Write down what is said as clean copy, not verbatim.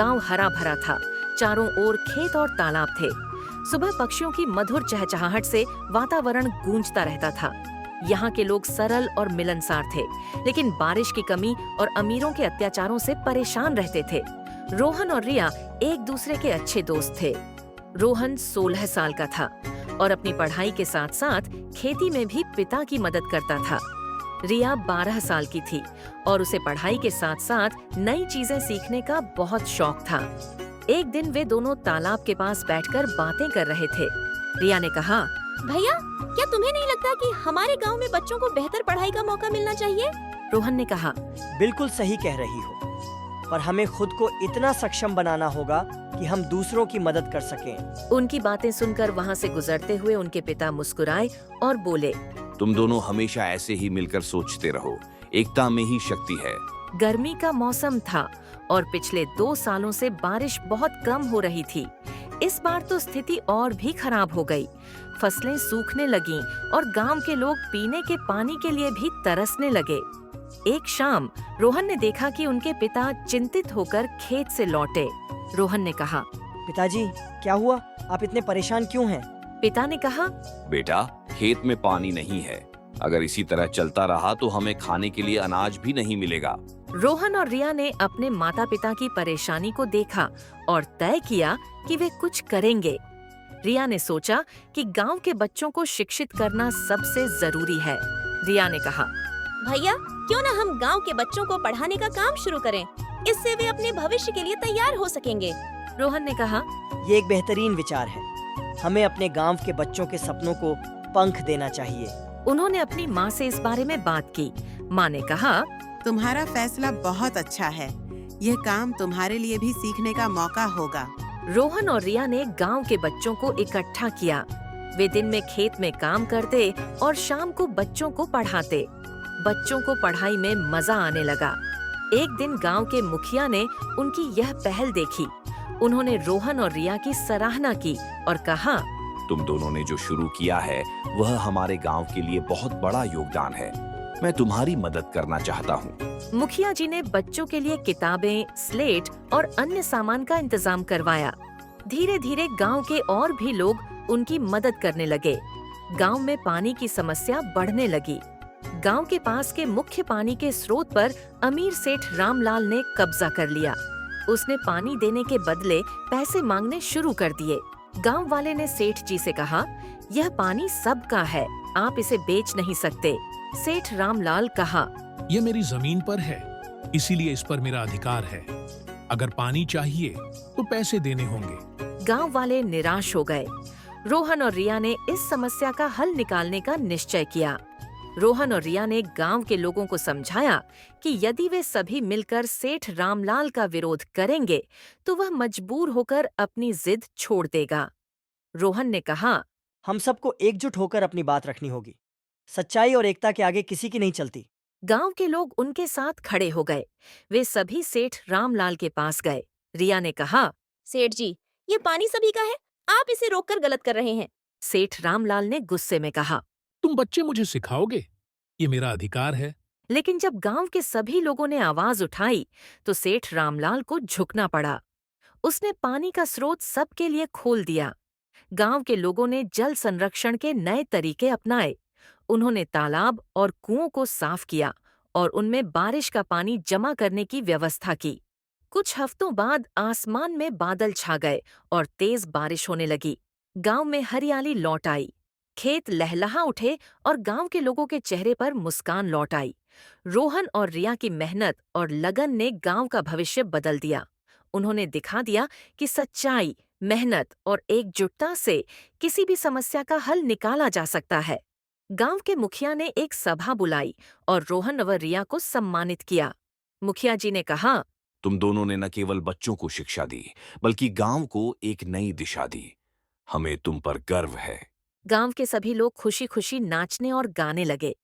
गांव हरा भरा था, चारों ओर खेत और तालाब थे। सुबह पक्षियों की मधुर चहचहाहट से वातावरण गूंजता रहता था। यहाँ के लोग सरल और मिलनसार थे, लेकिन बारिश की कमी और अमीरों के अत्याचारों से परेशान रहते थे। रोहन और रिया एक दूसरे के अच्छे दोस्त थे। रोहन 16 साल का था और अपनी पढ़ाई के साथ साथ खेती में भी पिता की मदद करता था। रिया 12 साल की थी और उसे पढ़ाई के साथ साथ नई चीजें सीखने का बहुत शौक था। एक दिन वे दोनों तालाब के पास बैठकर बातें कर रहे थे। रिया ने कहा, भैया, क्या तुम्हें नहीं लगता कि हमारे गांव में बच्चों को बेहतर पढ़ाई का मौका मिलना चाहिए? रोहन ने कहा, बिल्कुल सही कह रही हो, पर हमें खुद को इतना सक्षम बनाना होगा कि हम दूसरों की मदद कर सकें। उनकी बातें सुनकर वहाँ से गुजरते हुए उनके पिता मुस्कुराए और बोले, तुम दोनों हमेशा ऐसे ही मिलकर सोचते रहो, एकता में ही शक्ति है। गर्मी का मौसम था और पिछले 2 सालों से बारिश बहुत कम हो रही थी। इस बार तो स्थिति और भी खराब हो गई। फसलें सूखने लगीं और गांव के लोग पीने के पानी के लिए भी तरसने लगे। एक शाम रोहन ने देखा कि उनके पिता चिंतित होकर खेत से लौटे। रोहन ने कहा, पिताजी, क्या हुआ? आप इतने परेशान क्यों हैं? पिता ने कहा, बेटा, खेत में पानी नहीं है। अगर इसी तरह चलता रहा तो हमें खाने के लिए अनाज भी नहीं मिलेगा। रोहन और रिया ने अपने माता पिता की परेशानी को देखा और तय किया कि वे कुछ करेंगे। रिया ने सोचा कि गांव के बच्चों को शिक्षित करना सबसे जरूरी है। रिया ने कहा, भैया, क्यों न हम गांव के बच्चों को पढ़ाने का काम शुरू करें? इससे वे अपने भविष्य के लिए तैयार हो सकेंगे। रोहन ने कहा, ये एक बेहतरीन विचार है। हमें अपने गांव के बच्चों के सपनों को पंख देना चाहिए। उन्होंने अपनी माँ से इस बारे में बात की। माँ ने कहा, तुम्हारा फैसला बहुत अच्छा है। यह काम तुम्हारे लिए भी सीखने का मौका होगा। रोहन और रिया ने गांव के बच्चों को इकट्ठा किया। वे दिन में खेत में काम करते और शाम को बच्चों को पढ़ाते। बच्चों को पढ़ाई में मजा आने लगा। एक दिन गांव के मुखिया ने उनकी यह पहल देखी। उन्होंने रोहन और रिया की सराहना की और कहा, तुम दोनों ने जो शुरू किया है वह हमारे गांव के लिए बहुत बड़ा योगदान है। मैं तुम्हारी मदद करना चाहता हूँ। मुखिया जी ने बच्चों के लिए किताबें, स्लेट और अन्य सामान का इंतजाम करवाया। धीरे धीरे गांव के और भी लोग उनकी मदद करने लगे। गांव में पानी की समस्या बढ़ने लगी। गांव के पास के मुख्य पानी के स्रोत पर अमीर सेठ रामलाल ने कब्जा कर लिया। उसने पानी देने के बदले पैसे मांगने शुरू कर दिए। गांव वाले ने सेठ जी से कहा, यह पानी सबका है, आप इसे बेच नहीं सकते। सेठ रामलाल कहा, यह मेरी जमीन पर है, इसीलिए इस पर मेरा अधिकार है। अगर पानी चाहिए तो पैसे देने होंगे। गांव वाले निराश हो गए। रोहन और रिया ने इस समस्या का हल निकालने का निश्चय किया। रोहन और रिया ने गांव के लोगों को समझाया कि यदि वे सभी मिलकर सेठ रामलाल का विरोध करेंगे तो वह मजबूर होकर अपनी जिद छोड़ देगा। रोहन ने कहा, हम सबको एकजुट होकर अपनी बात रखनी होगी। सच्चाई और एकता के आगे किसी की नहीं चलती। गांव के लोग उनके साथ खड़े हो गए। वे सभी सेठ रामलाल के पास गए। रिया ने कहा, सेठ जी, ये पानी सभी का है, आप इसे रोककर गलत कर रहे हैं। सेठ रामलाल ने गुस्से में कहा, तुम बच्चे मुझे सिखाओगे? ये मेरा अधिकार है। लेकिन जब गांव के सभी लोगों ने आवाज उठाई तो सेठ रामलाल को झुकना पड़ा। उसने पानी का स्रोत सबके लिए खोल दिया। गांव के लोगों ने जल संरक्षण के नए तरीके अपनाए। उन्होंने तालाब और कुओं को साफ किया और उनमें बारिश का पानी जमा करने की व्यवस्था की। कुछ हफ्तों बाद आसमान में बादल छा गए और तेज बारिश होने लगी। गांव में हरियाली लौट आई। खेत लहलहा उठे और गांव के लोगों के चेहरे पर मुस्कान लौट आई। रोहन और रिया की मेहनत और लगन ने गांव का भविष्य बदल दिया। उन्होंने दिखा दिया कि सच्चाई, मेहनत और एकजुटता से किसी भी समस्या का हल निकाला जा सकता है। गांव के मुखिया ने एक सभा बुलाई और रोहन व रिया को सम्मानित किया। मुखिया जी ने कहा, तुम दोनों ने न केवल बच्चों को शिक्षा दी बल्कि गांव को एक नई दिशा दी। हमें तुम पर गर्व है। गांव के सभी लोग खुशी खुशी नाचने और गाने लगे।